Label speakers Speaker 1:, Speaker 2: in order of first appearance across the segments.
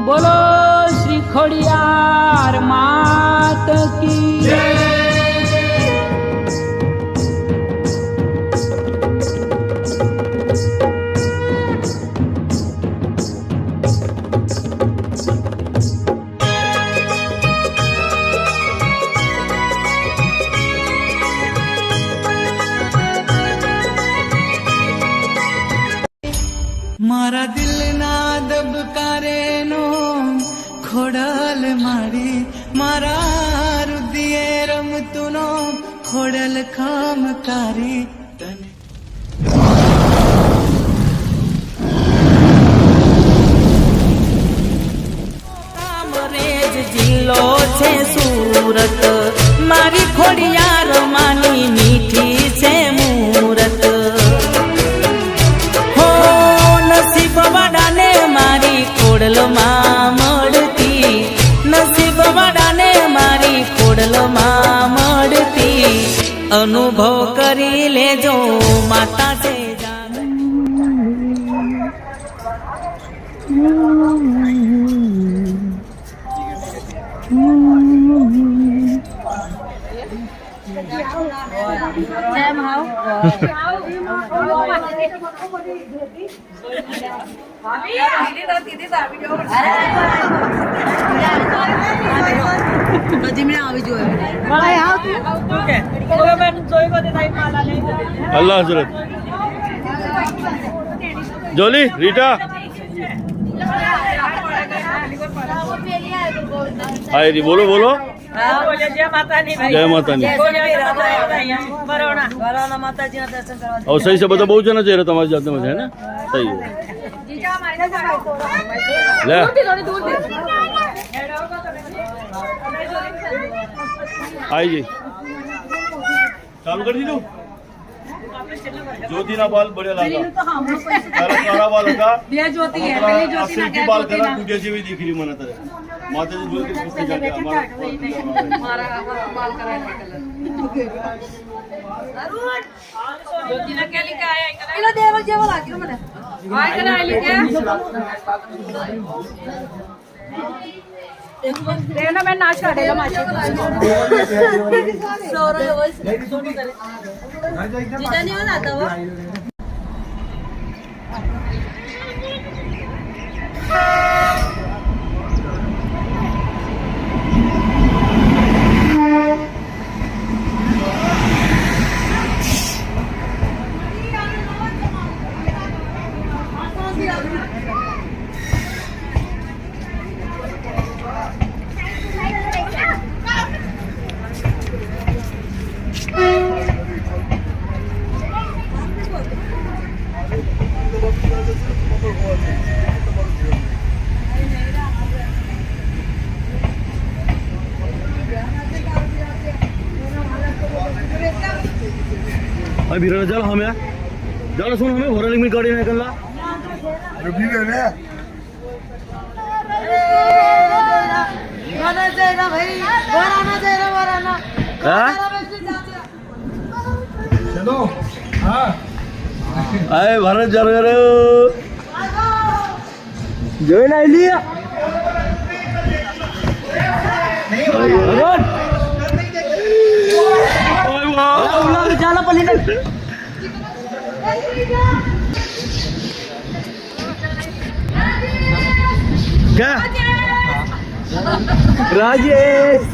Speaker 1: बोलो श्री खोड़ियार मात की।
Speaker 2: मारा दिल ना दबकारे नो खोड़ल मारी मारा रुदिए रमतुनो खोड़ल खामकारी तने
Speaker 3: कामरेज जिल्लो छे सूरत मारी खोड़ियार मानी मीठी छे मूरत वाडाने मारी खोडल मामड़ती नसीब वाडाने मारी खोडल मामड़ती अनुभव करी लेजो माता से
Speaker 4: अल्लाह हजरत जोली रीटा हाय री बोलो बोलो जय माता दी और सही से बता बहुत जना चेहरा तुम्हारे जाते में है ना सही है ले आई जी चालू कर दी तू ज्योति ना बाल बढ़िया लगा कारा बाल होता
Speaker 5: ये ज्योति है पहले ज्योति ना
Speaker 4: क्या बाल करा कुटिया से भी दिख रही मना तेरे माता जी बोल के पूछते जाते
Speaker 5: हमारा बाल कराया अरुण ज्योति ना क्या लिखा है इला देवल जेवल आ गया मने आय करा लिखे देवना मैं नाच काढेला माझी सोरो वॉइस जिजानी वाला आता वो
Speaker 4: अभी रहा चल हमें चल सुन हमें होरलिंग में गाड़ी निकलना
Speaker 6: रुपी ले ले
Speaker 5: गाना चाहिए भाई वराना चाहिए वराना
Speaker 6: चलो हाँ
Speaker 4: आए भारत जा रहे जोइन आई लिया
Speaker 1: जाला पलीन
Speaker 4: क्या राजेश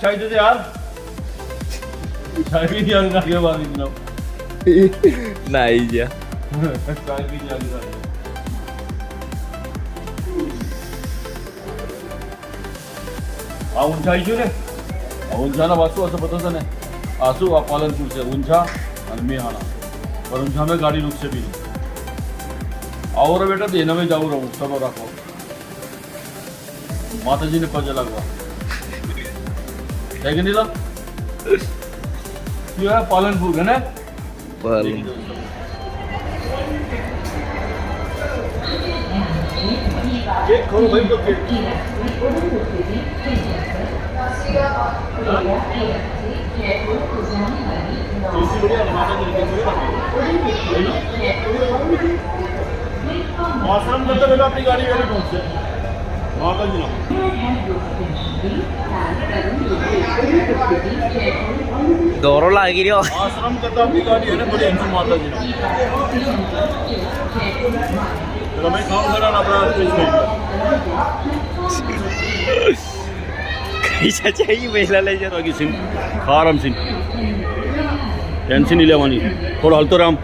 Speaker 4: चाय दे दे यार चाय भी नहीं आगे आगे बात जनाब
Speaker 7: नहीं जा
Speaker 4: चाय भी नहीं आगे उंचा आयचो रे उंचा ना वाचू असं पता नहीं आसू आ पालनपुर से उंचा और मेहाना पर उंचा में गाड़ी रुक से भी नहीं और बेटा देना में जाऊँ रहूँ सब रखो माता जी ने पजा लगवा है कि नहीं ला क्यों है पालनपुर है ना केक खोलो भाई तो केक आश्रम करते पहले अपनी गाड़ी वाले पहुंचे माता जी ना
Speaker 7: दोरो लागी रही हो
Speaker 4: आश्रम करता अपनी गाड़ी है ना बड़ी अंशु माता जी ना तो मैं काम करा ना अपना
Speaker 7: कैसा चाहिए महिला ले जा
Speaker 4: बाकी सिंह खारम सिंह टेंशन नहीं लेवानी थोड़ा हलतो राम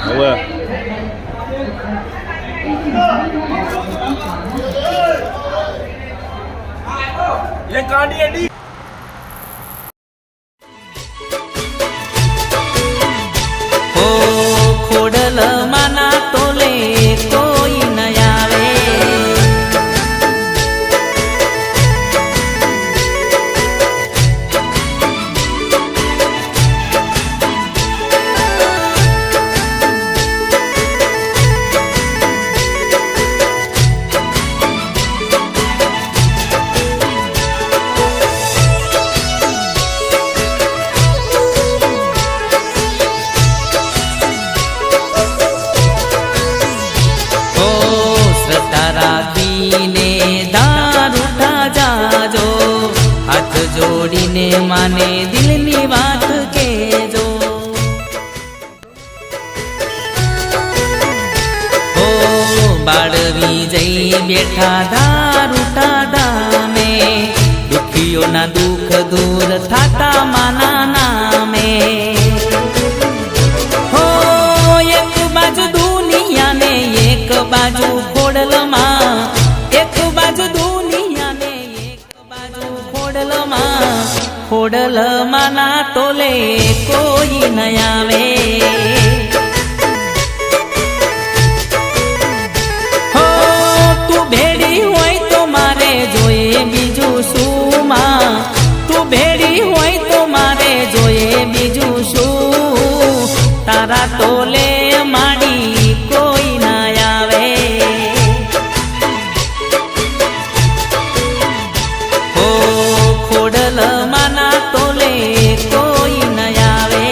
Speaker 4: हुआ ये कांडी एडी
Speaker 3: ओ खोडल माना तोले कोई न आवे જોડીને માને દિલની વાત કેજો ઓ બાળવી જઈ બેઠા દારૂટા ધામે દુખીઓના દુઃખ દૂર થાતા માના નામે હો એક બાજુ દુનિયાને એક બાજુ ખોડલમાં એક બાજુ દુનિયાને એક બાજુ ખોડલ માના તોલે કોઈ ન આવે હો તું ભેડી હોય તો મારે જોઈએ બીજું શું માં તું ભેડી હોય તો મારે જોઈએ બીજું શું તારા તોલે માડી કોઈ ના આવે ખોડલ માના તોલે કોઈ ન આવે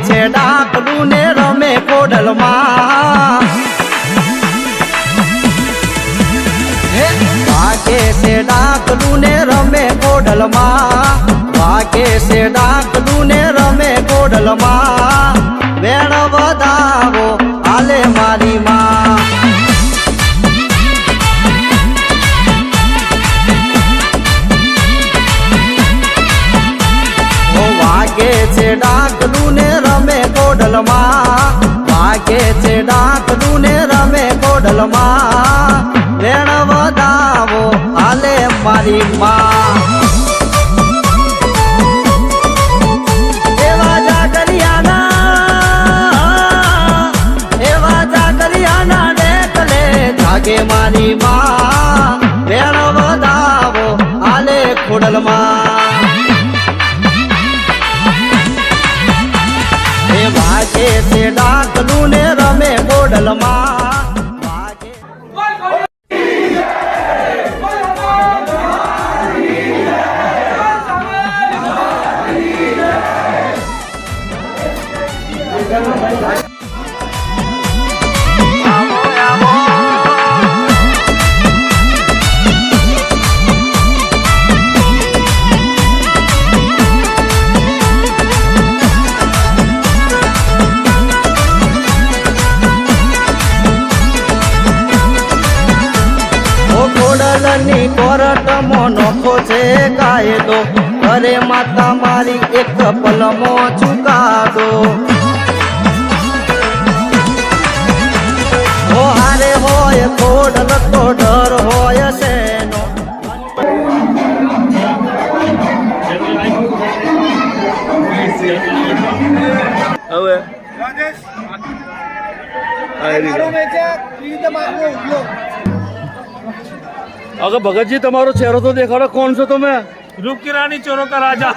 Speaker 8: છે ડાકલું ને રમે કોડલમાં વાગે છે ડાકલું ને રમે કોડલમાં વાગે છે ડાકલું ને રમે કોડલમાં વેણ વધાવો હાલે મારી માં વાગે છે ડાકલું ને રમે કોડલમાં વાગે છે ડાકલું ને રમે કોડલમાં વેણ વધાવો હાલે મારી માં એવા જાગરિયાના ડેકલે જાગે મારી માં વેણ વધાવો હાલે ખોડલમાં વાગે છે ડાકલું ને રમે કોડલમાં કોડલની કોરટમાં નોખો છે કાયદો અરે માતા મારી એક પલમો ચુકાદો ઓ હારે હોય કોડલ તો ડર હોય શેનો
Speaker 4: હવે अगर भगत जी तुम्हारो चेहरा तो देखा रहा कौन सा तुम्हें
Speaker 6: रूप की रानी चोरों का राजा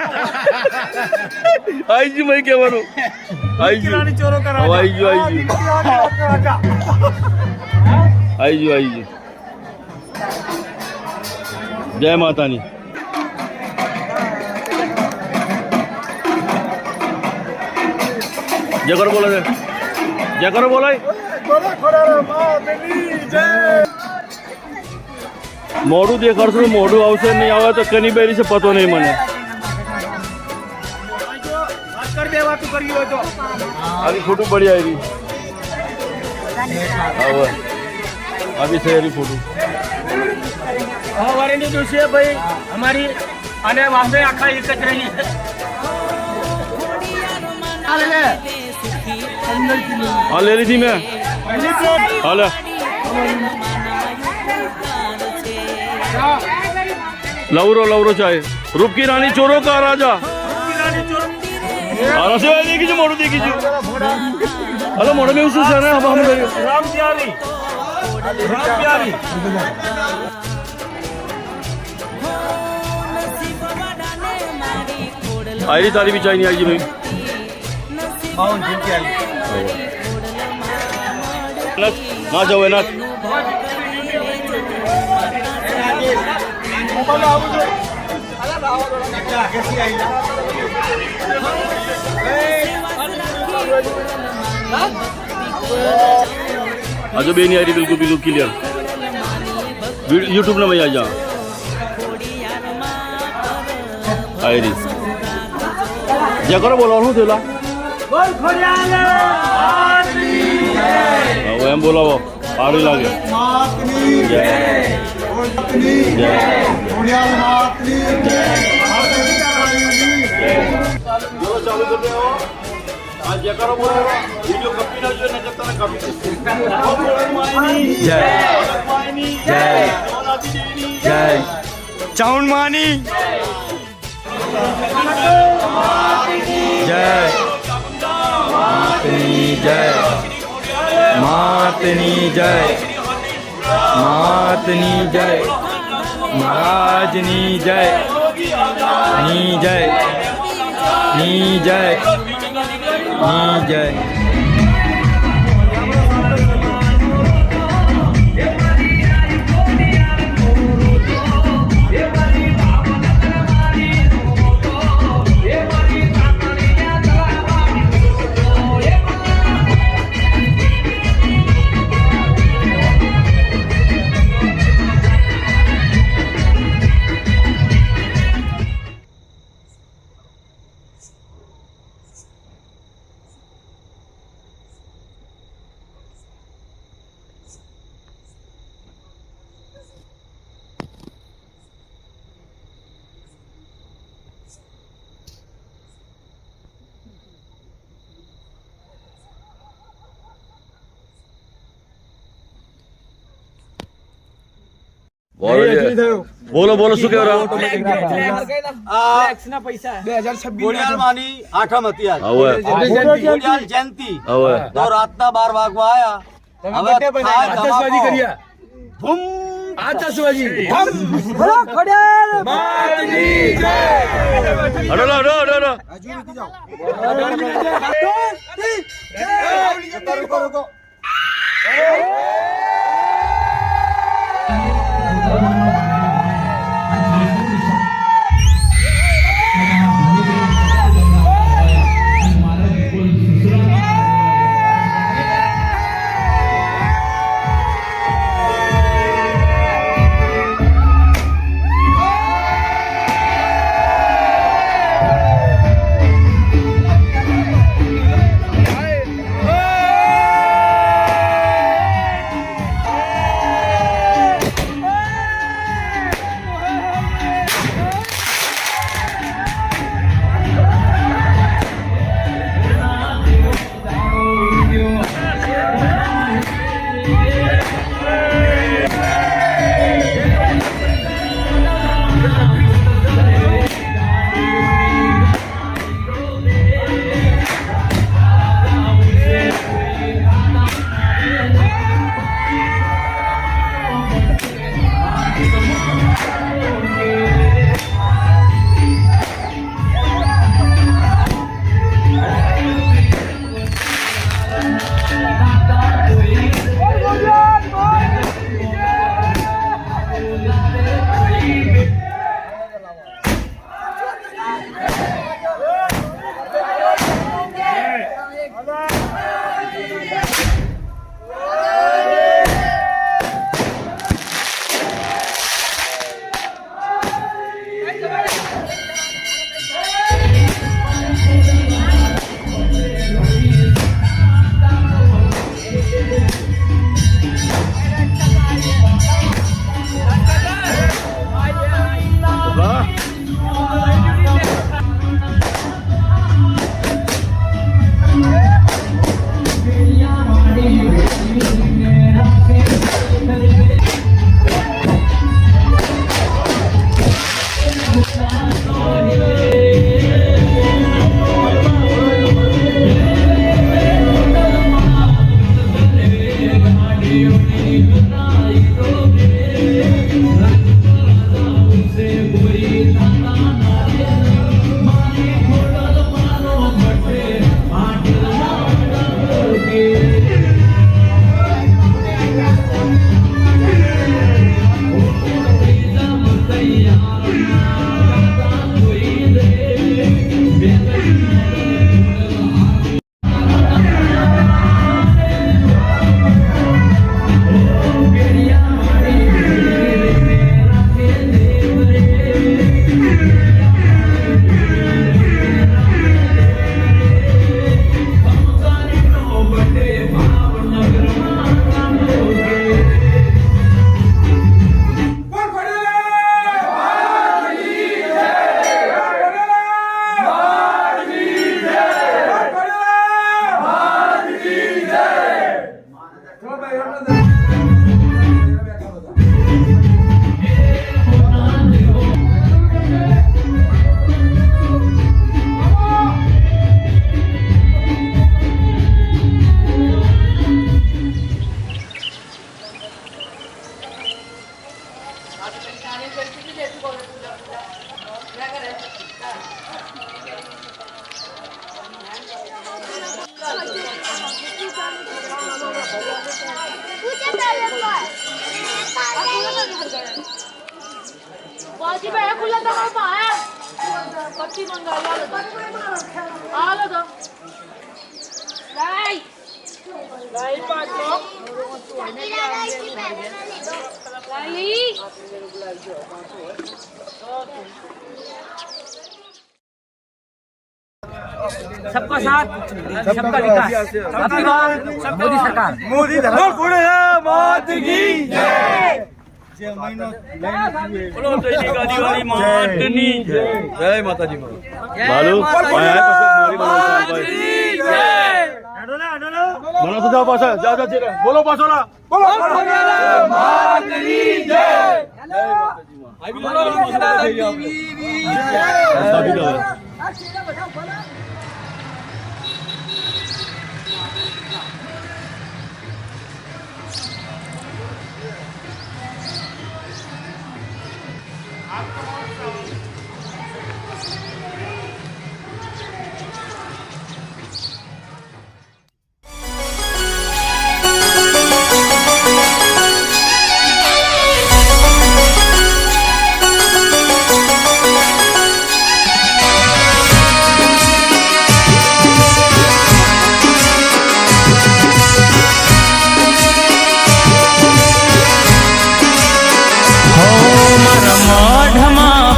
Speaker 4: आई जी मैं क्या बनू आई जी
Speaker 6: रानी चोरों का राजा
Speaker 4: आई जी आई जी जय माता नी जय करो बोला जय करो बोला મોઢું દેખાડશું મોઢું આવશે નહીં આવે તો કની બેરી છે પતો નહીં મને આની ફોટો પડી આવી હવે આવી છે એની ફોટો
Speaker 6: વારીની દિવસે ભાઈ અમારી અને વાંધે આખા એક જ રહી
Speaker 4: હા લે લીધી મેં હાલે लवरो चाहे रूप की रानी चोरों का राजा देखी मोड़ो देखी हेलो मोड़ो में उसे हम
Speaker 6: राम प्यारी
Speaker 4: आई तारी भी चाहिए आई जी भाई ना जाओ ना आज बे नहीं आ रही बिल्कुल बिल्कुल क्लियर यूट्यूब में मैं आ जा आई रही क्या करो बोला हूँ तेला वो एम बोला वो आ रही लागे चालू करते हो आज जय करो बोला वीडियो कभी ना जो नजर तना कभी जय जय जय चाउन मानी जय जय मातनी जय मातनी जय महाराजनी जय नी जय नी जय नी जय બોલો બોલો શું કહેવા
Speaker 8: ઘોડિયાળ માની આઠમ હતી આજ.
Speaker 4: હવે
Speaker 8: ઘોડિયાળ જયંતિ
Speaker 4: હવે
Speaker 8: તો રાતના 12 વાગવા આયા. હવે થાય ધમાકો. ધૂમ.
Speaker 4: હડો હડો હડો
Speaker 5: बाजी पे खुला था हम आया पट्टी मंगा लो तो नहीं नहीं पाचो नहीं
Speaker 1: सबका साथ सबका विकास मोदी सरकार
Speaker 8: મોદી માત કી જય. જે મહિનો
Speaker 4: બોલો દિવાળી માતની જય. જય માતાજી માં.
Speaker 3: બાલુ
Speaker 4: મારી બોલો તો જાઓ પાછા જા જા બોલો પાછો ના
Speaker 8: બોલો માત કી જય.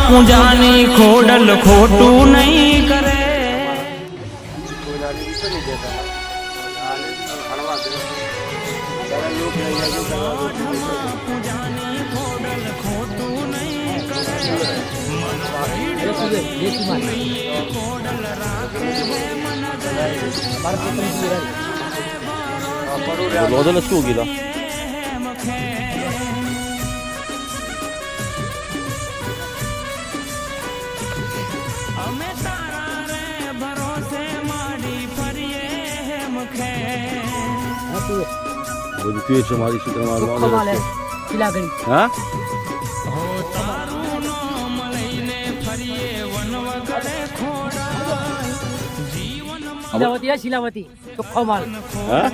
Speaker 3: પૂજાની ખોડલ ખોટું નહીં કરે પૂજાની ખોડલ ખોટું નહીં કરે ખોડલ રાખે
Speaker 4: લોધલ શું કીધા
Speaker 3: અમે તારા રે ભરોસે માડી ફરીએ મુખે
Speaker 4: બધું કે છે મારી સૂત્ર મારવાનું હા
Speaker 3: હો તારું નામ લઈને ફરીએ વન વગડે ખોડા જીવન
Speaker 1: શિલાવતી ચોખ્ખો માલ
Speaker 4: હા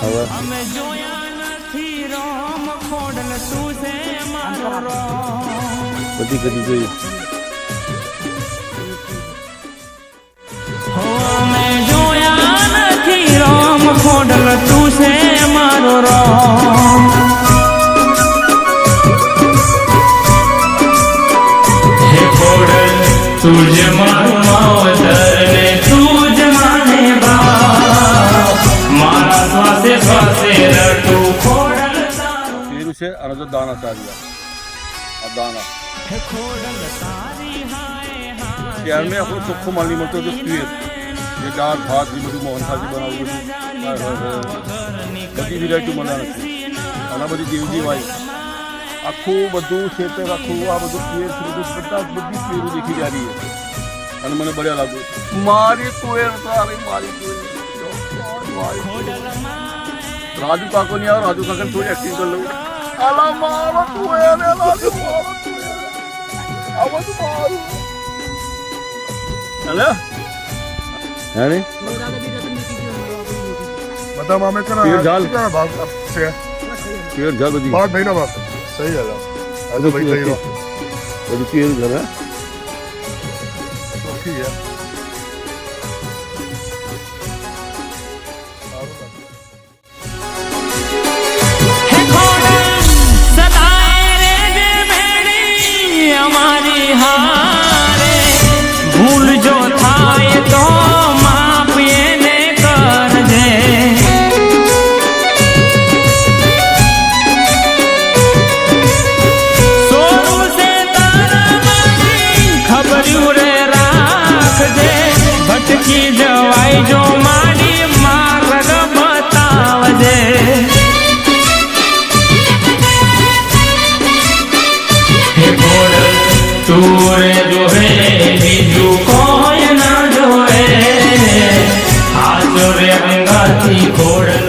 Speaker 4: હવે
Speaker 3: અમે જોયા નથી રોમ ખોડલ તું છે મારો રોમ
Speaker 4: બધી કદી જોઈ
Speaker 3: અમે જોયા નથી રોમ ખોડલ તું છે મારો રોમ હે ખોડલ તુજ મારો માવતર ને તુજ માને બા મારા શ્વાસે શ્વાસે રટું ખોડલ તારું
Speaker 4: પેલું છે અને જો દાણા ચાલ્યા આ દાણા
Speaker 3: હે ખોડલ તારી હાય હાય
Speaker 4: ત્યાર મેં આપણો ચોખ્ખો માલ નહીં મળતો તો તુવેર જે દાળ ભાત એ બધું મોહનથાળથી બનાવું બધી વેરાયટી મળે નથી અને બધી દેવજી વાય આખું બધું ખેતર આખું આ બધું તુવેર છે બધું બધા બધી તુવેરું દેખી जा रही है અને મને બળ્યા લાગ્યું મારી તુવેર તારી મારી તુવેર રાજુ કાકો નહીં આવે રાજુ કાકા થોડી એક્ટિંગ કરી લઉં અલા મારો તુવેર અલા મારો તુવેર આ બધું મારું हेलो है नहीं
Speaker 9: बता मामे का
Speaker 4: पेड़ झाल
Speaker 9: भाव से
Speaker 4: पेड़ झाल बदी
Speaker 9: बहुत भाई ना बात सही है आज भाई सही रहो
Speaker 4: बदी पेड़ झाल है
Speaker 9: ठीक है
Speaker 3: હે ખોડલ સદાય રે જે ભેડી અમારી હારે ભૂલ જો થાય તો માફ એને કરજે સોરું સે તારા મારી ખબર્યું રે રાખજે ભટકી જવાય જો મારી માર્ગ બતાવજે હે ખોડલ તું રે જોહે બીજું કોઈ ના જોહે હાજો રે અંગાથી ખોડલ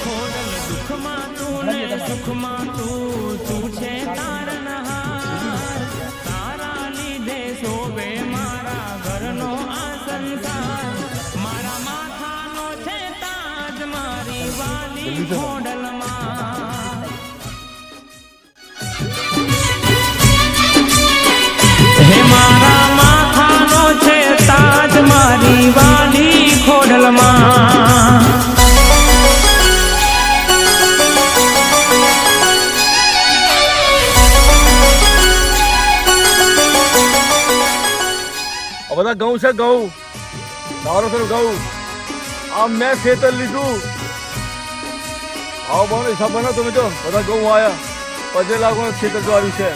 Speaker 3: ખોડલ દુઃખમાં તું ને સુખમાં તું છે તારનહાર તારા લીધે શોભે મારા ઘરનો આ સંસાર મારા માથાનો છે તાજ મારી વાલી ખોડલમાં હે મારા માથાનો છે તાજ મારી વાલી ખોડલમાં
Speaker 4: બધા ઘઉં છે ઘઉં તારો સર ઘઉં આ મેં ખેતર લીધું આવો બનો હિસાબ બનો તમે તો બધા ઘઉં આવ્યા 15 લાખનું ખેતર જો આવ્યું છે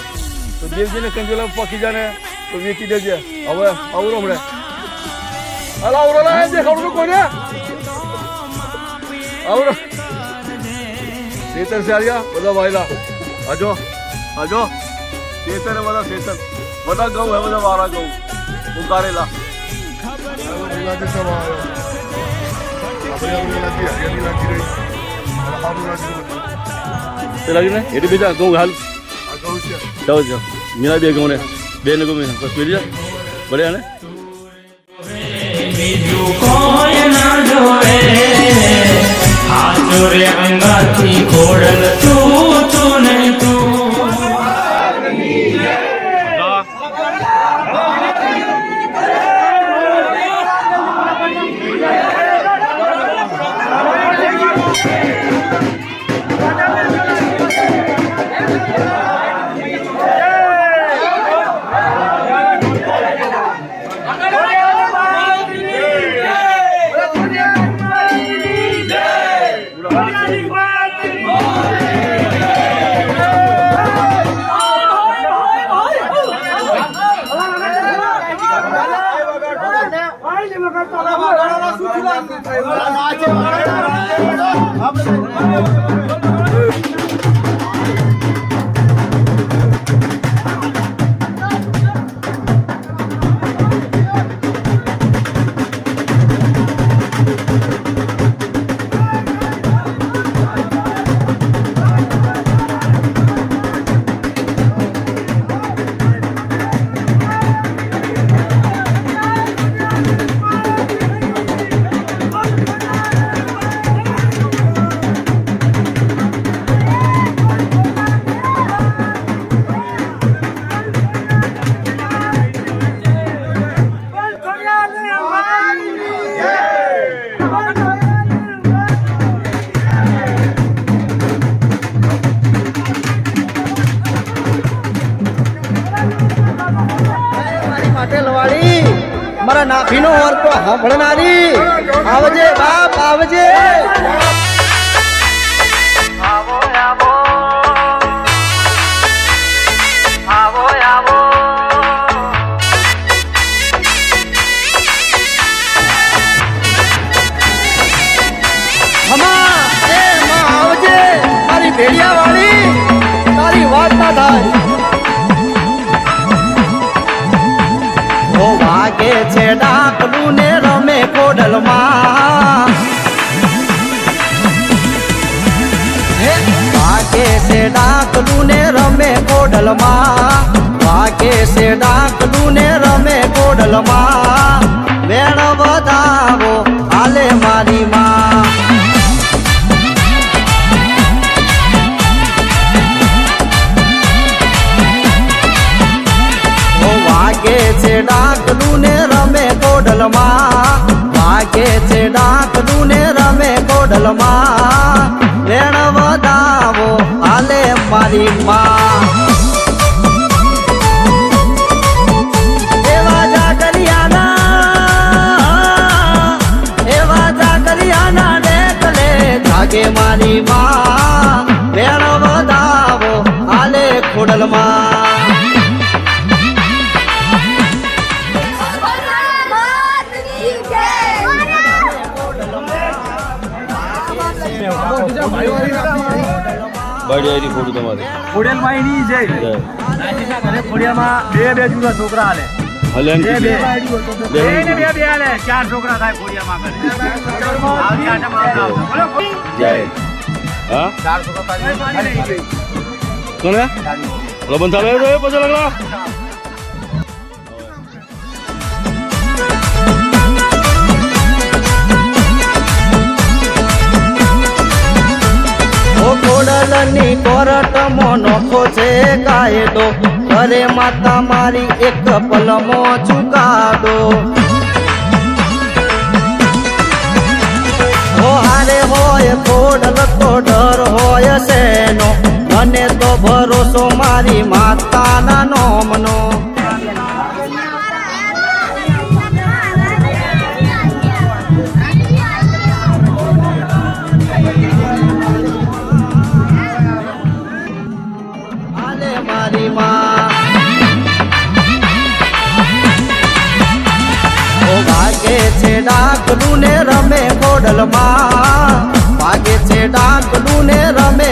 Speaker 4: તો દેવજીને કંજોલા પકી જાને તો વેચી દેજે હવે આવરો હમણે હાલ આવરો લા દેખાડું કોને આવરો ખેતર છે આર્યા બધા વાયલા આજો આજો ખેતર બધા ખેતર બધા ઘઉં હે બધા વારા ઘઉં ઉતારેલા
Speaker 9: લાગે सब आयो આપણે લાગી હરિયાળી લાગી રહી સારું લાગી રહ્યું
Speaker 4: તે લાગી ને એટી બીજા ઘઉં હાલ
Speaker 9: આ કહું છે
Speaker 4: જાઓ જાઓ મીના બે ઘઉં ને બે ને ઘઉં બસ પી જા બળ્યા ને
Speaker 3: બીજું કોઈ ના જોવે હાજો રે અંગાથી ખોડલ તું ને તું
Speaker 8: મારા નાભીનો ઓરકો સાંભળનારી આવજે બાપ આવજે આવો આવો આવો આવો હમા એ માં આવજે મારી ભેડિયા વાળી તારી વાત ના થાય વાગે છે ડાકલું ને રમે કોડલમાં વાગે છે ડાકલું ને રમે કોડલમાં વાગે છે ડાકલું ને રમે કોડલમાં વેણ વધાવો હાલે મારી માં વાગે છે ડાકલું ને રમે કોડલમાં વાગે છે ડાકલું ને રમે કોડલમાં વેણ વધાવો હાલે મારી માં એવા જાગરિયાના ડેકલે જાગે મારી માં વેણ વધાવો હાલે ખોડલમાં
Speaker 4: બડિયારી ફોટો તમારી
Speaker 6: ખોડિયાલભાઈ ની જય નાજીના ઘરે ખોડિયામાં બે જુદા છોકરા હાલે
Speaker 4: હલે
Speaker 6: બે હાલે 4 છોકરા થાય ખોડિયામાં ઘરે
Speaker 4: જય હા
Speaker 6: 4 છોકરા થાય
Speaker 4: કોને લબન ચાલે તો પછી લગલા
Speaker 8: કોડલની કોરટમાં નોખો છે કાયદો ઘરે માતા મારી એક પલમો ચુકાદો હારે હોય કોડલ તો ડર હોય શેનો મને તો ભરોસો મારી માતાના નોમનો મારી માં વાગે છે ડાકલું ને રમે કોડલમાં વાગે છે ડાકલું ને રમે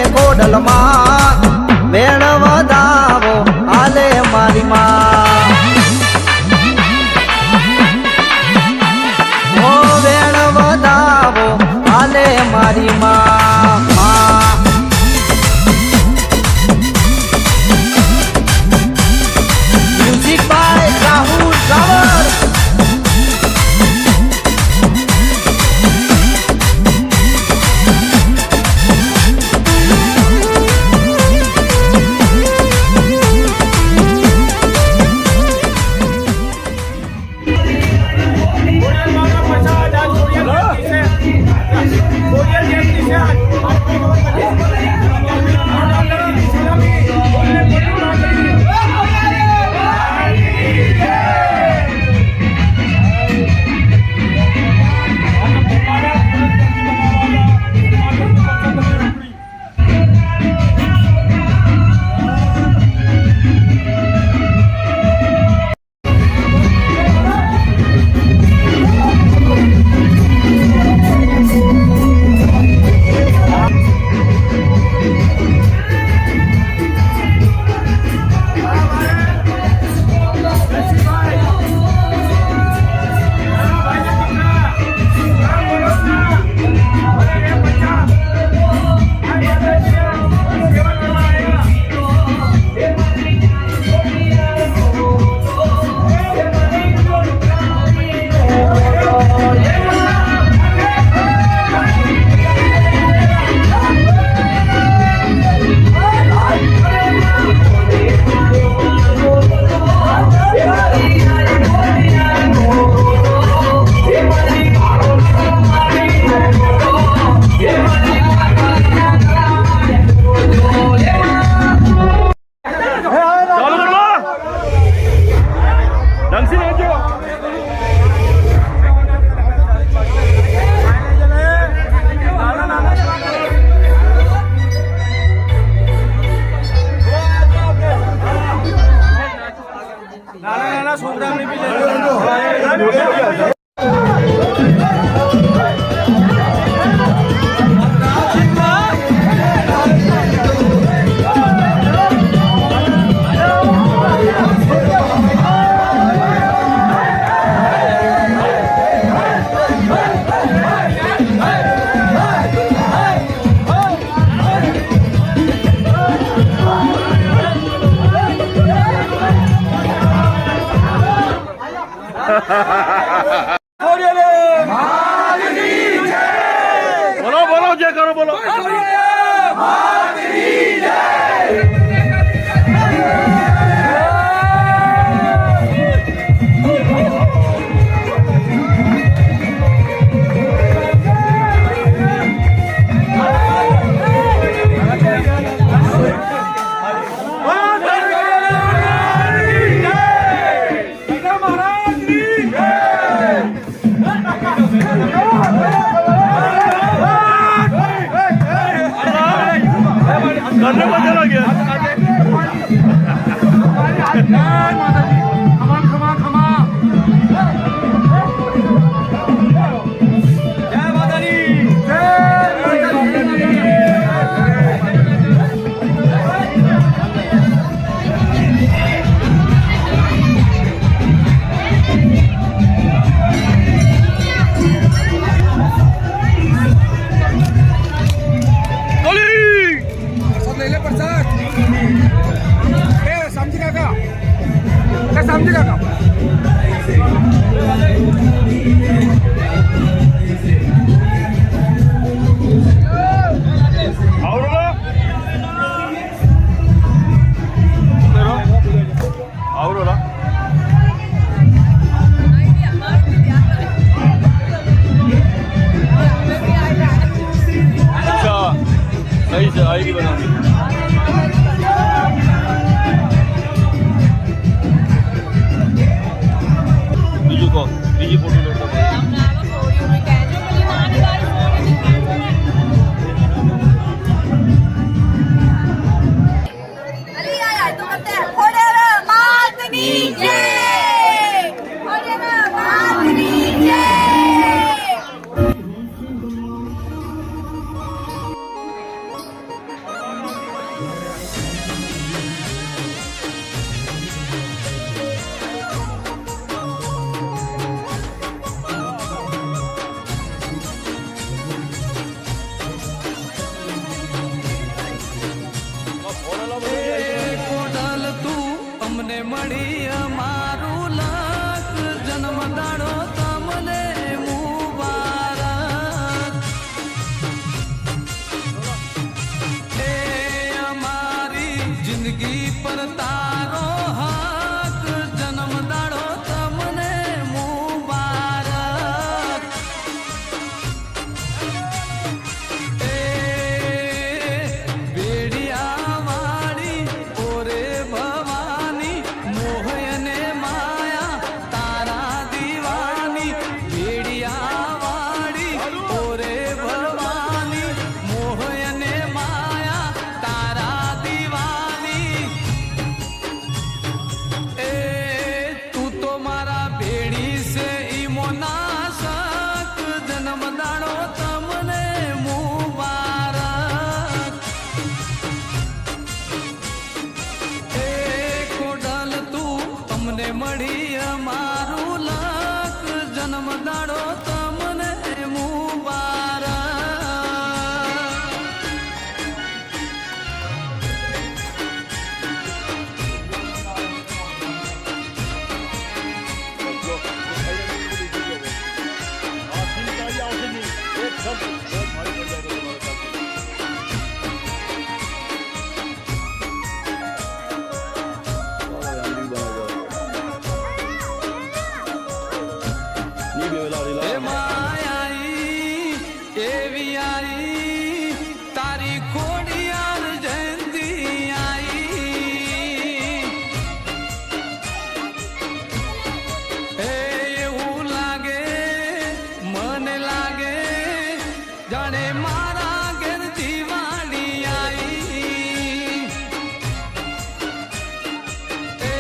Speaker 4: જયકારો બોલો. ઘરને બધેલો ગયા. બીજું કહો, બીજી ફોટો લો.
Speaker 2: મળી અમારું લાખ જન્મ દાડો તમને મુબારક. એ અમારી જિંદગી પર તારો હક જન્મ દાડો તમને મુબારક. એ બેડિયા વાળી ઓરે ભવાની મોહયને માયા તારા દીવાની. બેડિયા વાળી ઓરે ભવાની મોહયને માયા તારા દીવાની. એ તું તો મારા ભેડી છે ઈ મોનાશક જન્મ દાડો તમને મુબારક. એ ખોડલ તું તમને મળી અમારું લાખ જન્મ દાડો તમને મુબારક. એ માયાઈ એવી આઈ તારી ખોડિયાર જયંતિ આઈ. એ એવું લાગે મને લાગે જાણે મારા ઘેર દિવાળી આઈ. એ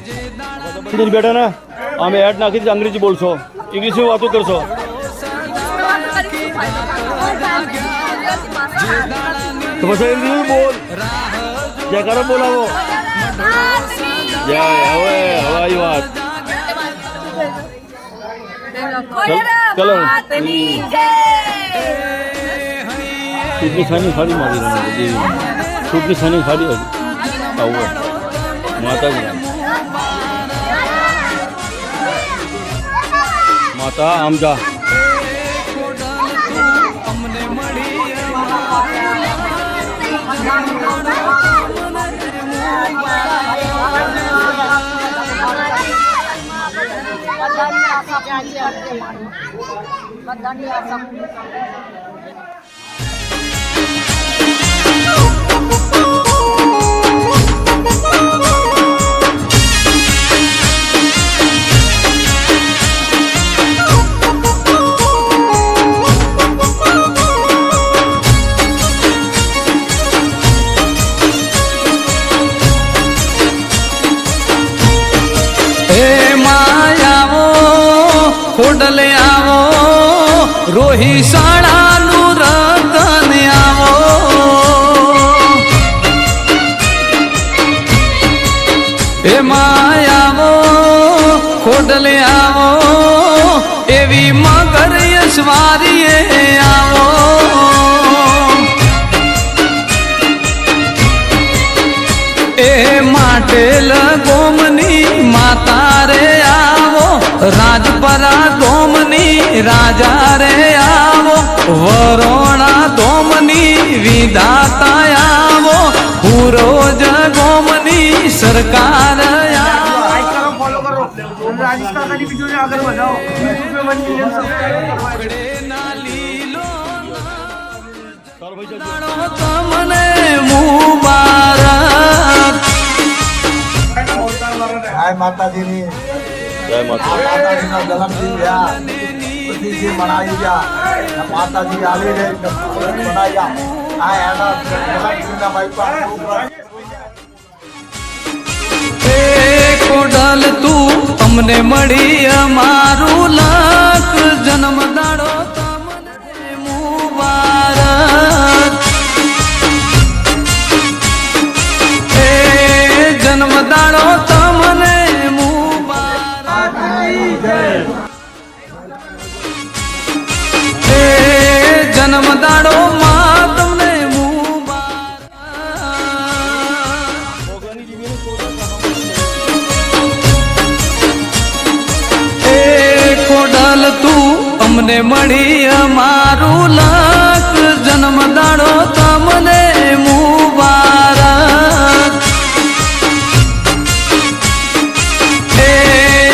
Speaker 2: જે દાડા
Speaker 4: બેટા ને અમે એડ નાખી દીધી, અંગ્રેજી બોલશો, ઇંગ્લિશમાં વાતો કરશો. તો પછી ઇંગ્લિશ બોલ, જયકારો બોલાવો. જય હવે આવી વાત. ચલો સૂટની સાની ખાડી મારી દેવી, સૂટની સાની ખાડી હતી આવું માતાજી. માતા આમ જા
Speaker 5: આજે અંતે મારું બધાની આશા
Speaker 2: ખોડલે આવો રોહી શાળાનું રતન આવો એમાં આવો ખોડલે આવો એવી મગર યશવારીએ આવો એ માટેલ ગોમની માતા રે આવો રાજપરા ધોમની રાજા રે આવો વરોણા ધોમની વિધાતા આવો હુરોજ ગોમની સરકાર
Speaker 6: લાઈક કરો ફોલો કરો અને રાજસ્થાનની વિડીયોને આગળ વધાવો YouTube 1 મિલિયન સબસ્ક્રાઇબર
Speaker 2: તમને મુબારક
Speaker 6: જય માતાજીની
Speaker 4: જય માતા
Speaker 6: માતાજીનો જન્મદિન રહ્યા પછી મનાવી ગયા માતાજી આવી રહે બનાવ્યા આ એના જન્મદિનના ભાઈ
Speaker 2: કોડલ તું તમને મળી અમારું લાખ જન્મ દાડો તમને મુબારક એ જન્મ દાડો તમને મુબારક એ જન્મ દાડો માં તમને ખોડલ તું અમને મળી અમારું લાખ જન્મ દાડો તમને મુબારક એ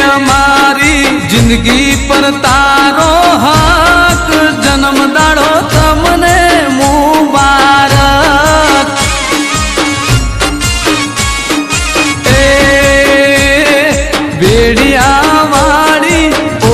Speaker 2: અમારી જિંદગી પર તારો હક જન્મ દાડો તમને મુબારક એ બેડિયા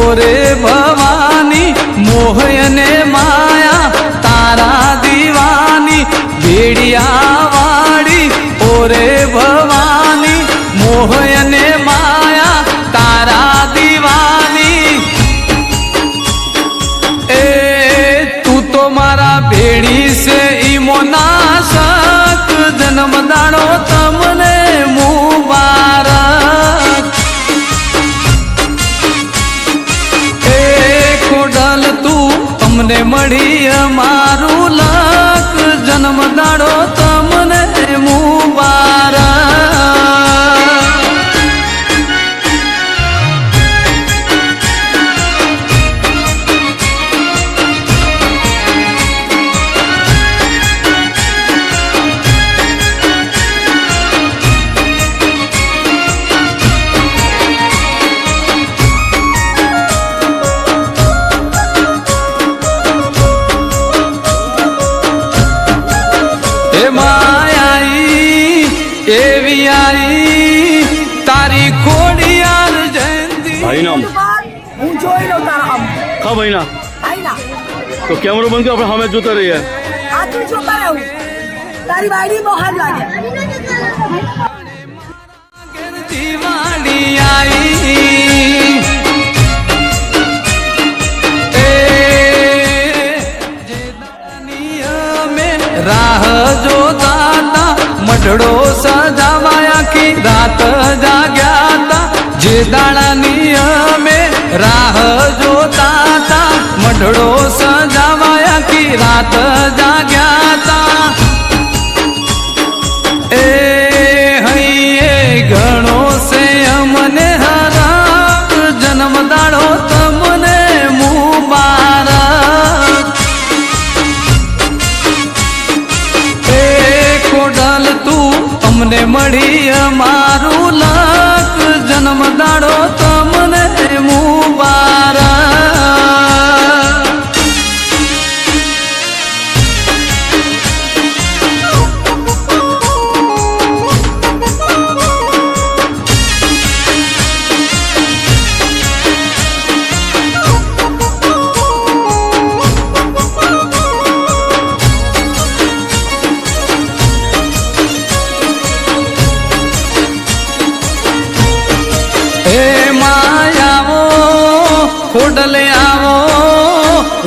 Speaker 2: રે ભવાની મોહયને માયા તારા દીવાની ભેડિયા વાળી ઓરે ભવાની મોહયને માયા તારા દીવાની એ તું તો મારા ભેડી સે ઈમો નાશક જન્મ દાડો તમને મુબારક તમને મળી અમારું લાખ જન્મ દાડો તમને મુબારક એવી આઈ તારી ખોડિયાર જયંતી
Speaker 4: ભાઈ નામ
Speaker 5: હું જોઈ લઉં તારા આમ
Speaker 4: હા ભાઈ ના
Speaker 5: આઈના
Speaker 4: તો કેમેરો બંધ કરો આપણે સામે જોતા રહીએ
Speaker 5: આ તું જોતા રહું તારી વાડી બહાર લાગે
Speaker 2: દિવાળી આઈ રાહ જોતા મઢડો સજાવાયા આખી રાત જાગ્યા તા જે દાડાની અમે રાહ જોતા તા મઢડો સજાવાયા આખી રાત જાગ્યા તા એ હૈયે ઘણો છે અમને હરાક જન્મ દાડો તમને મુબારક એ ખોડલ તું અમને મળી અમારું લાખ જન્મ દાડો તમને મુબારક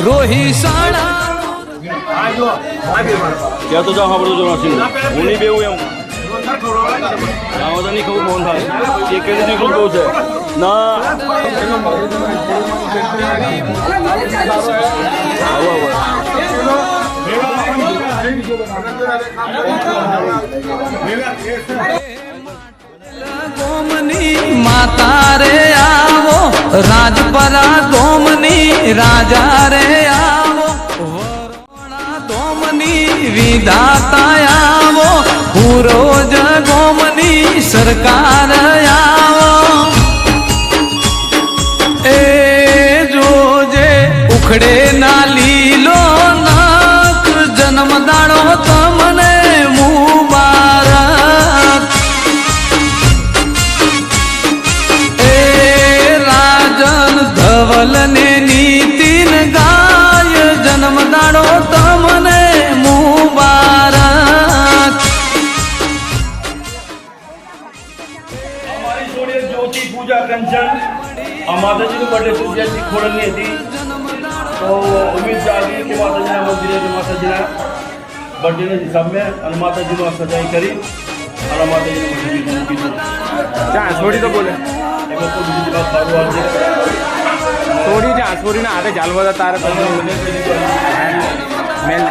Speaker 2: રોહિસાણા
Speaker 4: ત્યાં તો જાઓ સાંભળો છો નથી હું નહીં બેવું એમ આમાં તો નહીં ખબર ફોન થાય એ કેવી નીકળું બહુ છે ના
Speaker 2: ગોમની માતા રે આવો રાજપરા ગોમની રાજા રે આવો વરોણા ગોમની વિધાતા આવો પૂરોજ ગોમની સરકાર આવો એ જોજે ઉખડે ના લીલો નાક જન્મદાડો તમને મુબારક એ રાજન ધવલ ને નીતિન ગાય જન્મદાડો તમને મુબારક
Speaker 4: અમારી જોડે જ્યોતિ પૂજા કંચન આ માતાજીનું બર્થડે પૂજાજી ખોડલની હતી તો ઉમ્મીદ જાગી કે માતાજીના મંદિરે માતાજીના બર્થડેના હિસાબે અને માતાજીનું સજાઈ કરી અને માતાજીનું મંદિર કીધું
Speaker 7: ચા છોડી તો બોલે
Speaker 4: એમાં તો બીજી વાત સારું આવશે
Speaker 7: છોડી ચા છોડીને હાથે ચાલવા તારે મેલ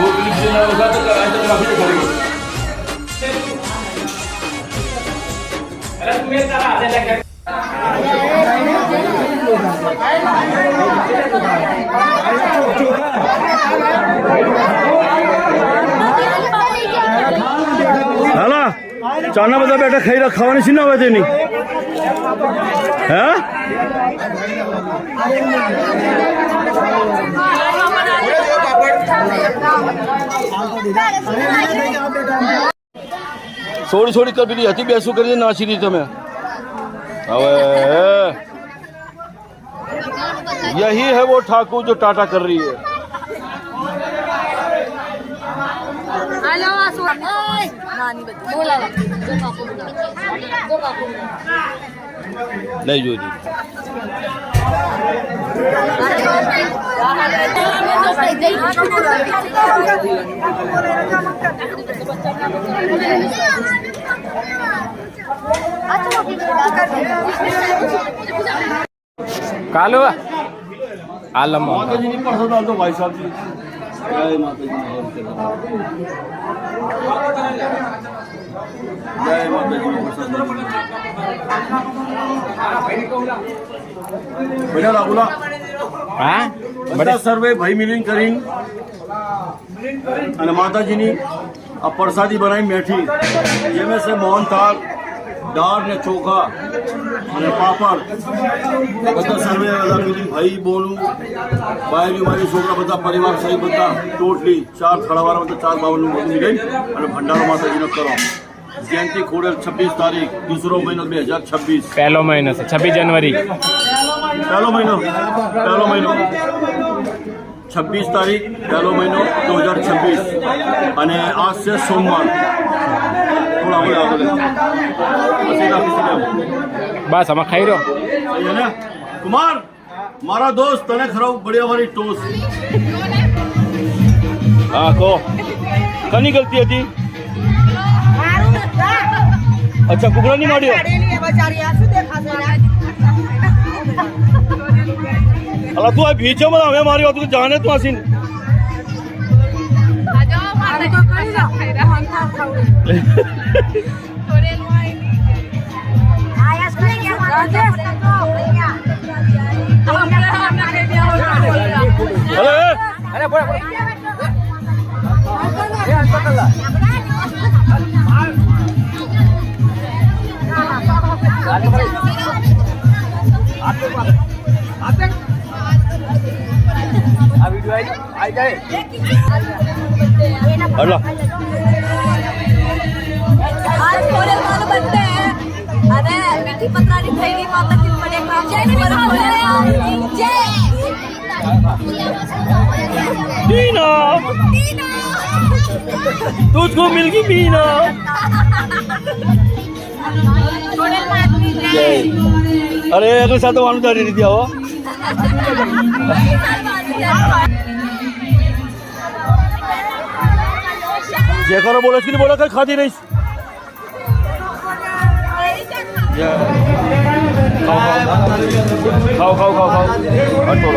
Speaker 4: वो पुलिस ने वजह तो कराया तो काफी तो करेगी अरे तुम्हें तारा आने लगा હાલા ચાના બધા બેટા ખાઈ ખાવાની છે ને હવે તેની હે છોડી છોડી કર પેલી હતી બેસું કરી નાસી દી તમે હવે यही है वो ठाकुर जो टाटा कर रही है नहीं जो
Speaker 7: કાલો આલમ
Speaker 4: माताजी नहीं पढ़ सकता तो भाई साहब जी जय माता जी जय माता जी बेटा राहुला
Speaker 7: હા
Speaker 4: બધા સર્વે ભાઈ મિલિંગ કરીને અને માતાજીની આ પ્રસાદી બનાવી મેઠી જેમાં છે મોહનથાળ દાળ ને ચોખા અને પાપડ બધા સર્વે બધા મિલિંગ ભાઈ બોનું બાયરી મારી છોકરા બધા પરિવાર સહિત બધા ટોટલી 4 ખડાવાળા બધા 4 બાવનનું બધું મિલાઈ અને ભંડારો માતાજીનો કરો જયંતિ ખોડેલ 26 તારીખ दूसरो महीनो 2026
Speaker 7: પહેલો મહિનો છે 26 જનવરી
Speaker 4: पहलो महीनो 26 तारीख पहलो महीनो 2026 અને आज से सोमवार थोड़ा हो
Speaker 7: બસ આમાં ખાઈ રહ્યો
Speaker 4: सही है ना कुमार मारा दोस्त तने खराब बढ़िया वाली टोस हाँ को कनी गलती હતી अच्छा कुकड़ा नहीं मारियो अला तू भीचो मत हमें मारी तू जाने तू आसीन
Speaker 1: अरे बोला आई जाए
Speaker 4: अल्लाह
Speaker 5: आज थोड़े मानो बनते हैं अरे मीठी पत्रारी थैली माता की बड़े काम
Speaker 4: मीना तुझको मिल गई मीना अरे अगले साल तो वानु जा रही थी आओ જે કરો બોલો કે નહીં બોલો કઈ ખાધી રહીશ ખાઓ ખાઓ ખાઓ ખાઓ હટો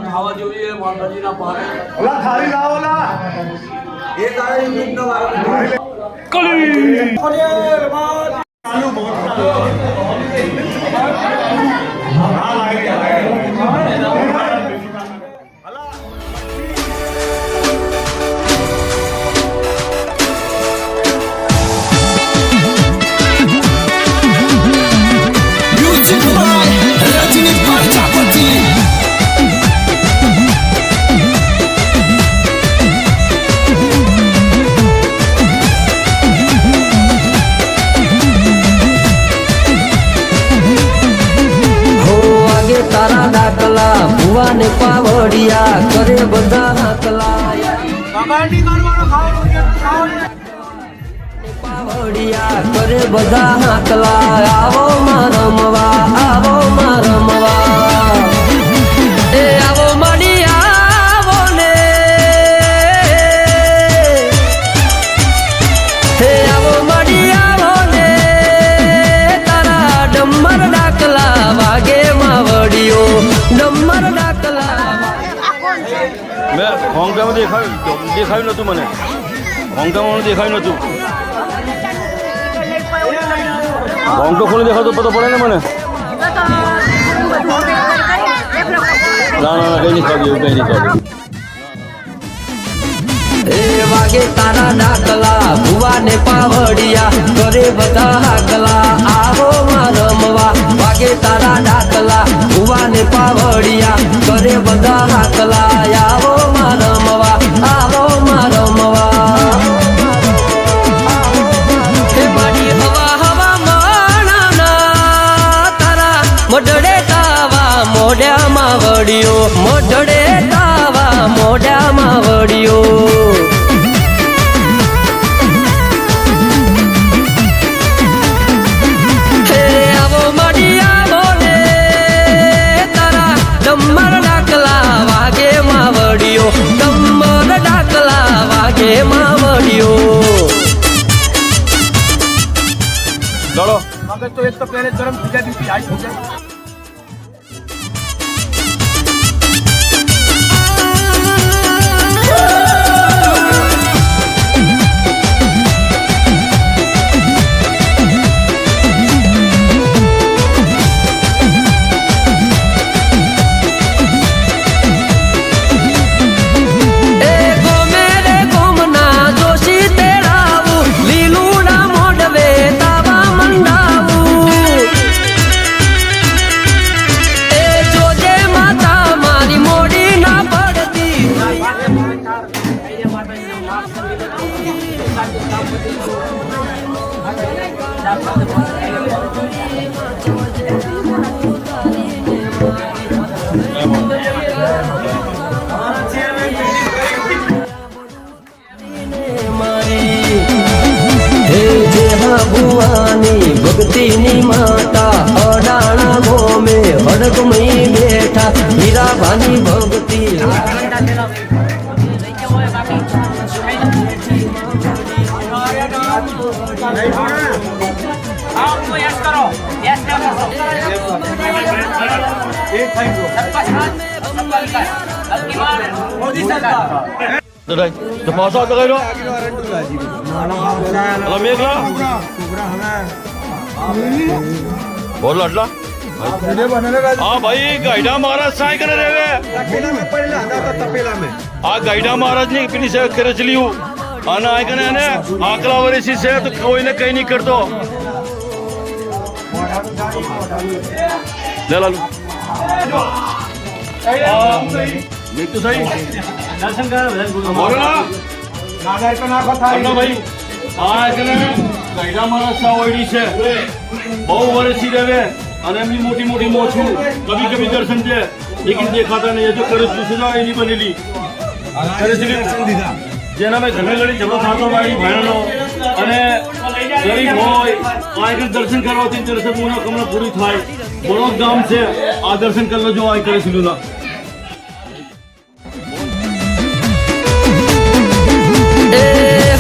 Speaker 4: ખાવા જોઈએ માતાજીના પારે
Speaker 6: ખાલી લાવો લા એ તારી મિનિટનો વારો
Speaker 8: તારા ડાકલા ભુવાને પાવડિયા કરે બધા હાકલા પાવડિયા કરે બધા હાકલા આવો મારમવા આવો મારમવા એ આવો મળી આવો ને હે આવો મળી આવો ને તારા ડમર ડાકલા વાગે માવડિયો ડમર ડાકલા
Speaker 4: મેં હોંગકામાં દેખાયું નહોતું મને હોંગકામાં દેખાયું નહોતું હોંગ તો ખોલી દેખાતો પતો પડે ને મને ના ના ના કઈ નહીં ખાધું કઈ નહીં ખાધું
Speaker 8: એ વાગે તારા ડાકલા ભુવાને પાવડિયા કરે બધા હાકલા આવો મારમવા વાગે તારા ડાકલા ભુવાને પાવડિયા કરે બધા હાકલા આવો મારમવા આવો મારમવા હે મારી હવા હવા માણાના તારા મોઢડે તાવા મોઢામાં વડિયો મોઢડે તાવા મોઢામાં વડિયો ડમર ડાકલા વાગે માવડિયો ડમર ડાકલા વાગે માવડિયો
Speaker 4: ચલો
Speaker 1: मगर तो एक तो पहले गरम पूजा दी थी आज पूजा
Speaker 8: ભુવાની ભક્તિની માતા અડાણા ગોમે હડકમઈ બેઠા હીરાભાની ભક્તિ
Speaker 4: તો પાછો આગળ કર્યો અલા મેઘલા બોલ આટલા હા ભાઈ ગાઈડા મહારાજ સાય કરે રેવે આ ગાઈડા મહારાજ ની પેલી છે ખરચલીયું અને આ કને ને આકલા વરેસી છે તો કોઈને કઈ નહીં કરતો લે લાલુ મેં તો સહી દર્શન કર બોલો ના નાગર पे ना কথা भाई आ कने ગઈડા મારા સાવડી છે બહુ વર્ષથી રહે અને એમની મોટી મોટી મોછું કભી કભી દર્શન છે લેકિન દેખાતા નહીં જો કરે સુસુદા એની બનેલી કરે છે જેના મેં ઘણી ઘણી ઝઘડો થતો મારી બહેનો અને ગરીબ હોય આ દર્શન કરવાથી દર્શન મનોકામના પૂરી થાય બળોદ ગામ છે આ દર્શન કરલો જો આ કરે છે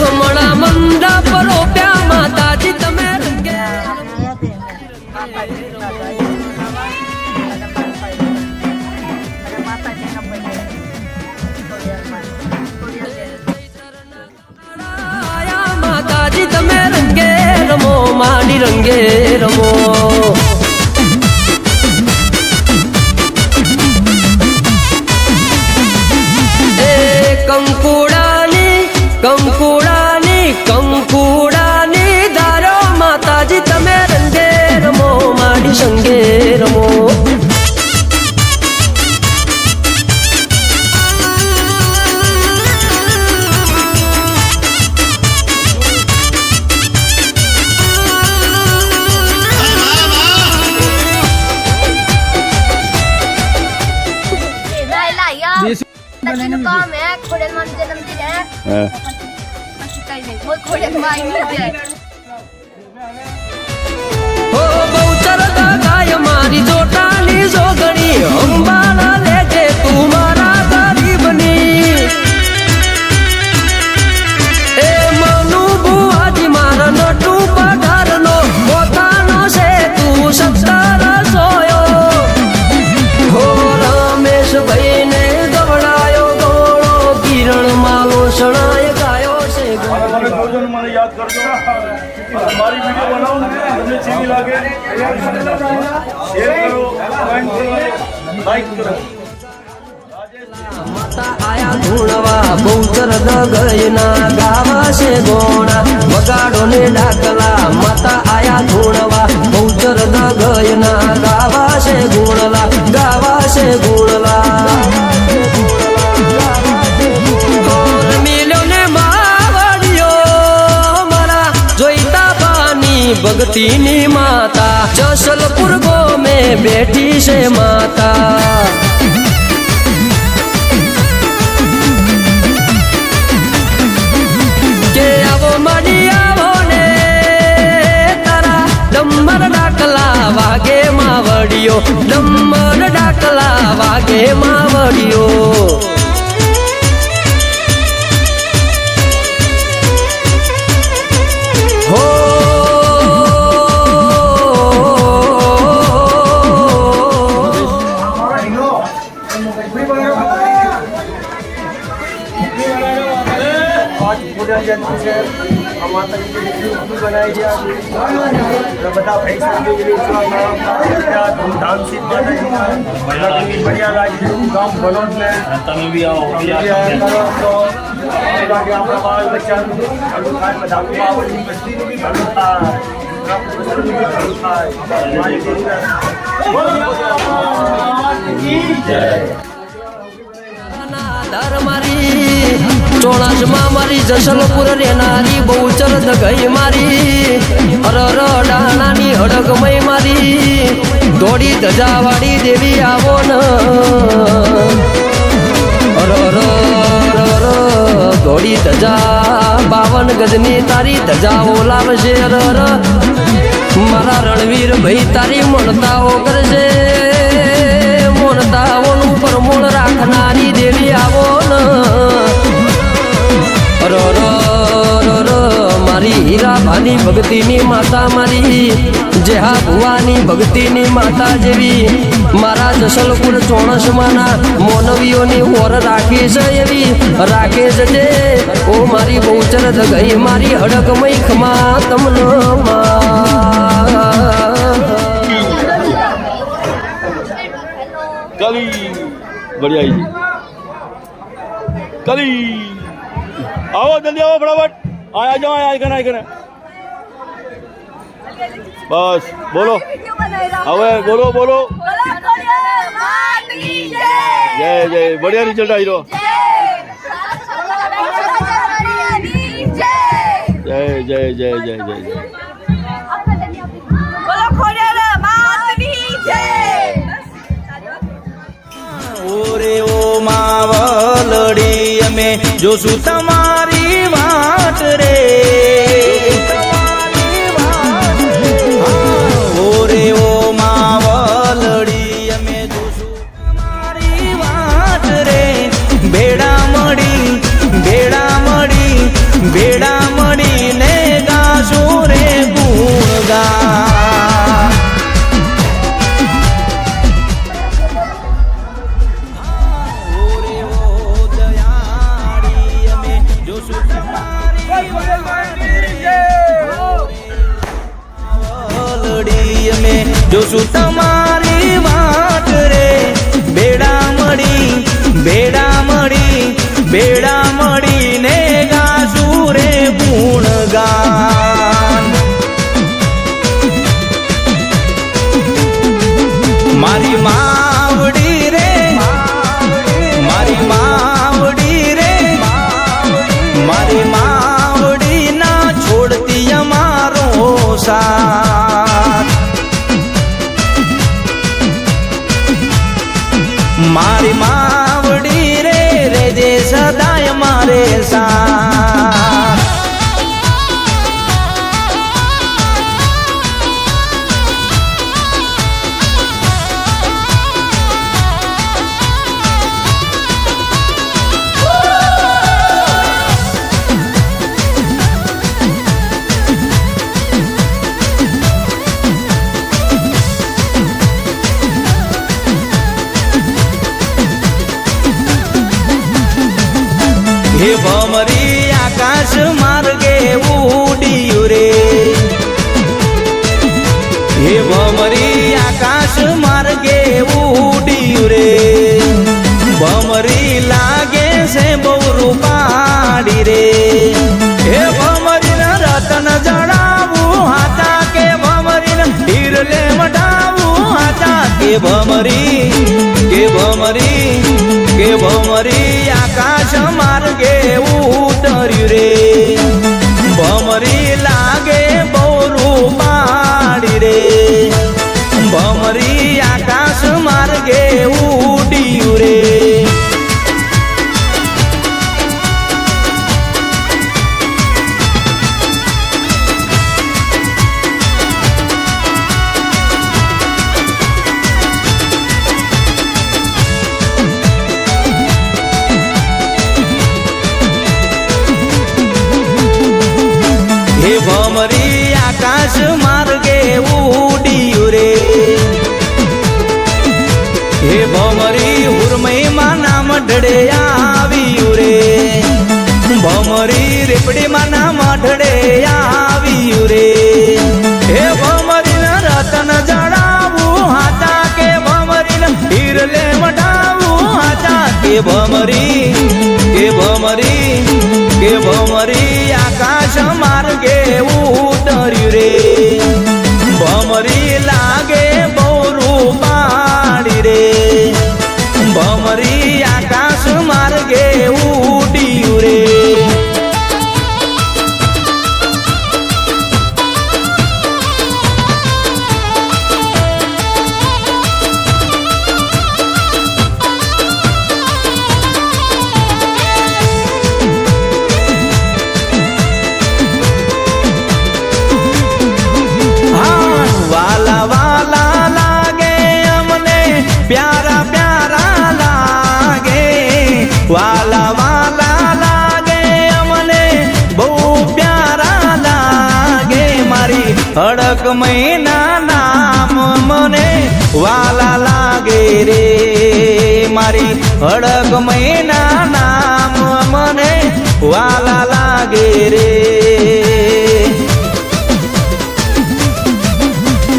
Speaker 3: હમણાં મંડા પરો પ્યા માતાજી તમે રંગે માતાજી તમે રંગે રમો માડી રંગે રમો કંકુડાની ધારો માતાજી તમે રંગે રમો માડી સંગે રમો
Speaker 5: નું કામ હે ખોડેલ માં જન્મ દિન હે પછી કઈ નહીં કોઈ ખોડેલ માં આવી જાય
Speaker 3: ઓ બહુચર ગાય મારી જોટાની જોગણી અંબાલા લેજે તું મારા ગરીબની એ મનુ બુઆજી મારા નટુ પગારનો પોતાનો છે તું સત્તર સોયો હો રમેશ ભાઈ ને શણાય ગાયો છે
Speaker 4: મને યાદ કરજો મારી વિડીયો બનાવો તમને કેવી લાગે શેર કરો કમેન્ટ કરો લાઈક કરો
Speaker 3: માતા આયા ધૂણવા બહુચર દગયના ગાવા છે ગોણા વગાડો ને ડાકલા માતા આયા ધૂણવા બહુચર દગયના ગાવા છે ગુણલા ગાવા છે ગુણલા ભક્તિની માતા જસલપુર ગોમે બેઠી છે માતા કે આવો મળી આવો ને તારા ડમર ડાકલા વાગે માવડિયો ડમર ડાકલા વાગે માવડિયો
Speaker 6: बनाई गया બધા પૈસા ધૂમધામ થી बढ़िया राज्य गाँव बलौद में તમે भी आओ तो આપણા બાળ બચ્ચા યુનિવર્સિટી નું બી ભલું થાય ચોણાસમાં મારી જસલપુર રેનારી બહુચર દગઈ મારી અરર ડાણાની હડકમય મારી દોડી ધજાવાળી દેવી આવો ન અરર દોડી ધજા 52 ગજની તારી ધજાઓ લાવશે અરર મારા રણવીર ભાઈ તારી મણતાઓ કરશે મોનતાઓનું પરમોળ રાખનારી દેવી આવો ન મારી હીરા ભાની ભક્તિની માતા મારી જેહા ભુવાની ભક્તિની માતા જેવી મારા જસલપુર ચોણસમાના મોનવીઓની ઓર રાખી છે એવી રાખે છે જે ઓ મારી બહુચર દગઈ મારી હડકમય ખમા તમને
Speaker 4: કલી बढ़िया कली आओ जल्दी आओ फटाफट आया जाओ आया करे बस बोलो હવે બોલો બોલો જય જય बढ़िया रिजल्ट आई रो जय જય જય જય જય જય
Speaker 5: બોલો ખોડિયાર માતની જય.
Speaker 3: ઓરે ઓ માવલડી અમે જોશું તમારી વાટ રે. ઓરે ઓ માવલડી અમે જોશું તમારી વાટ રે. ભેડા મળીને ગાશું રે ગુણગાન. ઓરે ઓ દયાળી અમે જોશું તમારી વાટ રે. માવલડી અમે જોશું તમારી વાટ રે. ભેડા મળીને ગાશું રે ગુણગાન. મારી માવડી રે ના છોડતી અમારો સાથ. મારી માવડી રે રેજે સદાય મારે સાથ. હે ભમરી આકાશ માર્ગે ઉડ્યું રે. હે ભમરી આકાશ માર્ગે ઉડ્યું રે. ભમરી લાગે છે બહુ રૂપાળી રે. હે ભમરી રતન જડાવું હાથા કે ભમરી હીરલે વટાવું હાથા કે ભમરી આકાશ માર્ગે ઉતર્યું રે. ભમરી લાગે બહુ રૂપાળી રે. ભમરી આકાશ માર્ગે ઉડ્યું રે. હે ભમરી આકાશ માર્ગે ઉડ્યું રે. હે ભમરી હુરમઈમાં નામ ઢળે આવ્યું રે. ભમરી રેપડીમાં નામ ઢળે આવ્યું રે. હે ભમરી રતન જડાવું હાથા કે ભમરી હીરલે વટાવું હાથા કે ભમરી આકાશ માર્ગે ઉતર્યું રે. ભમરી લાગે બહુ રૂપાળી રે. ભમરી આકાશ માર્ગે ઉડ્યું રે. વાલા વાલા લાગે અમને બહુ પ્યારા લાગે. મારી હડક મહિના નામ મને વાલા લાગે રે. મારી હડક મહિના નામ મને વાલા લાગે રે.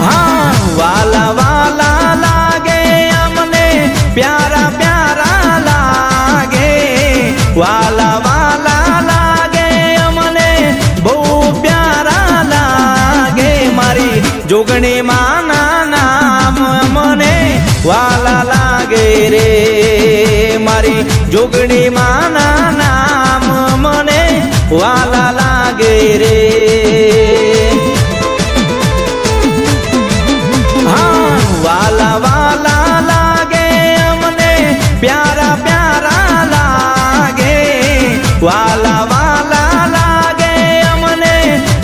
Speaker 3: હા વાલા વાલા લાગે અમને પ્યારા પ્યારા લાગે. વાલા વાલા લાગે અમને બહુ પ્યારા લાગે. મારી જોગણી માના નામ મને વાલા લાગે રે. મારી જોગણી માના નામ મને વાલા લાગે રે. હા વાલા વાલા લાગે અમને પ્યારા પ્યારા લાગે. વાલા વાલા લાગે અમને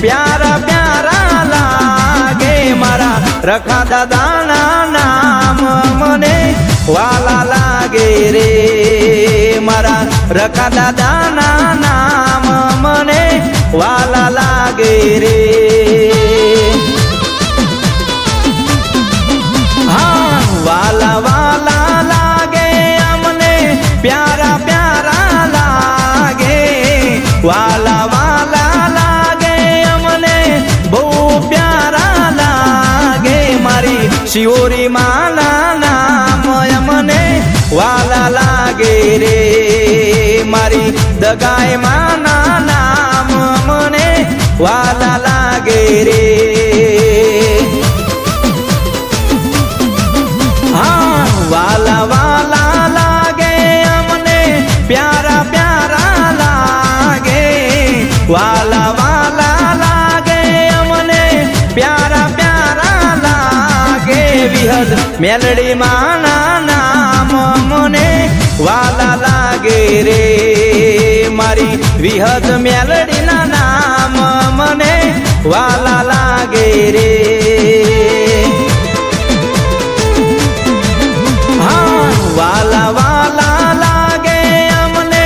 Speaker 3: પ્યારા પ્યારા લાગે. મારા રખા દાદાના નામ મને વાલા લાગે રે. મારા રખા દાદાના નામ મને વાલા લાગે રે. હા વાલા વાલા લાગે અમને પ્યારા પ્યારા લાગે. વાલા વાલા લાગે અમને બહુ પ્યારા લાગે. મારી શિવોરી માના નામ અમને વાલા લાગે રે. મારી દગાય માના નામ મને વાલા લાગે રે. હા વાલા વાલા લાગે અમને પ્યારા પ્યારા લાગે. વાલા વાલા લાગે અમને પ્યારા પ્યારા લાગે. વિહદ મેલડી માના નામ મને વાલા લાગે રે. મારી વિહદ મેલડીના નામ મને વાલા લાગે રે. હા વાલા વાલા લાગે અમને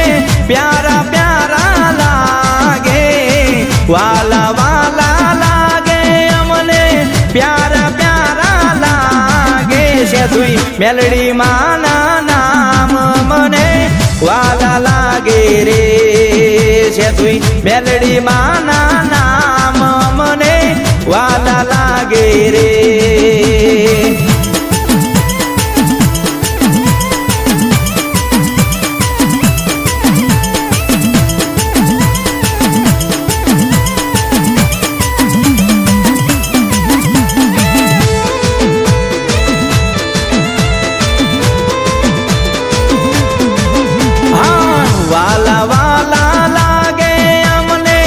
Speaker 3: પ્યારા પ્યારા લાગે. વાલા વાલા લાગે અમને પ્યારા પ્યારા લાગે. સેતુઈ મેલડી માના નામ મને વાલા લાગે રે. સેતુઈ મેલડી માના નામ મને વાલા લાગે રે. વાલા વાલા લાગે અમને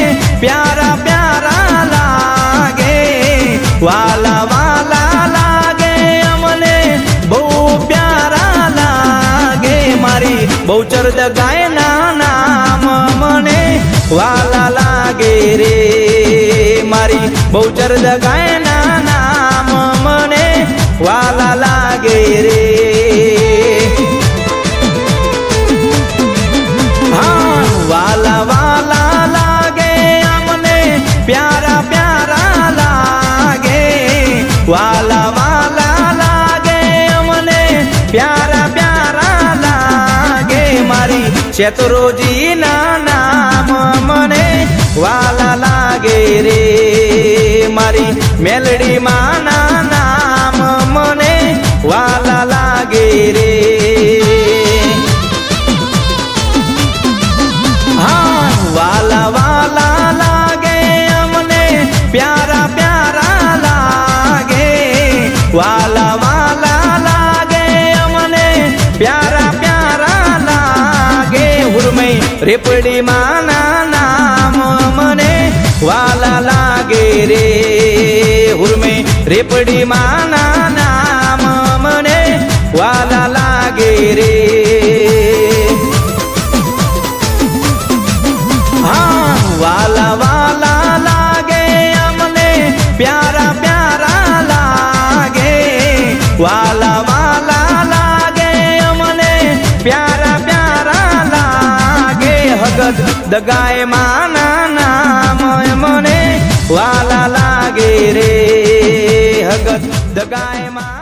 Speaker 3: પ્યારા પ્યારા લાગે. વાલા વાલા લાગે અમને બહુ પ્યારા લાગે. મારી બહુચર દગાયના નામ મને વાલા લાગે રે. મારી બહુચર દગાયના નામ મને વાલા લાગે રે. વાલા વાલા લાગે અમને પ્યારા પ્યારા લાગે. વાલા વાલા લાગે અમને પ્યારા પ્યારા લાગે. મારી શેત્રુજીના નામ મને વાલા લાગે રે. મારી મેલડી માના નામ મને વાલા લાગે રે. વાલા વાલા લાગે અમને પ્યારા પ્યારા લાગે. વાલા વાલા લાગે અમને પ્યારા પ્યારા લાગે. હુરમઈ રેપડી માના નામ મને વાલા લાગે રે. હુરમઈ રેપડી માના નામ મને વાલા લાગે રે. વાલા વાલા લાગે અમને પ્યારા પ્યારા લાગે. વાલા વાલા લાગે અમને પ્યારા પ્યારા લાગે. હગત દગાય માના નામ મને વાલા લાગે રે. હગત દગાય મા